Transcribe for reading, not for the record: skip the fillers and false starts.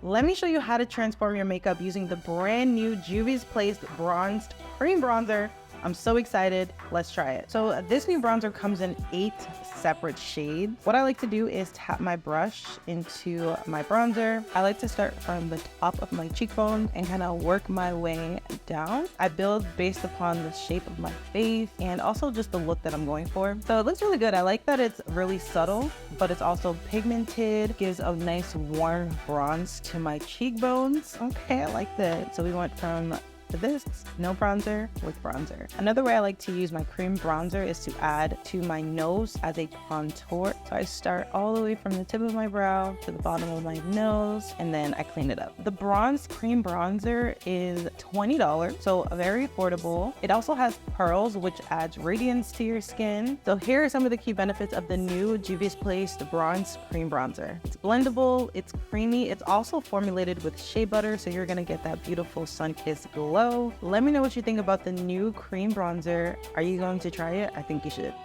Let me show you how to transform your makeup using the brand new Juvia'S Bronzed Cream Bronzer. I'm so excited. Let's try it. So this new bronzer comes in 8 separate shades. What I like to do is tap my brush into my bronzer. I like to start from the top of my cheekbone and kind of work my way down. I build based upon the shape of my face and also just the look that I'm going for. So it looks really good. I like that it's really subtle, but it's also pigmented, gives a nice warm bronze to my cheekbones. Okay, I like that. So we went from this, no bronzer with bronzer. Another way I like to use my cream bronzer is to add to my nose as a contour. So I start all the way from the tip of my brow to the bottom of my nose, and then I clean it up. The bronze cream bronzer is $20, so very affordable. It also has pearls, which adds radiance to your skin. So here are some of the key benefits of the new Juvia'S the Bronze Cream Bronzer. It's blendable, it's creamy, it's also formulated with shea butter, so you're gonna get that beautiful sun-kissed glow. Let me know what you think about the new cream bronzer. Are you going to try it? I think you should.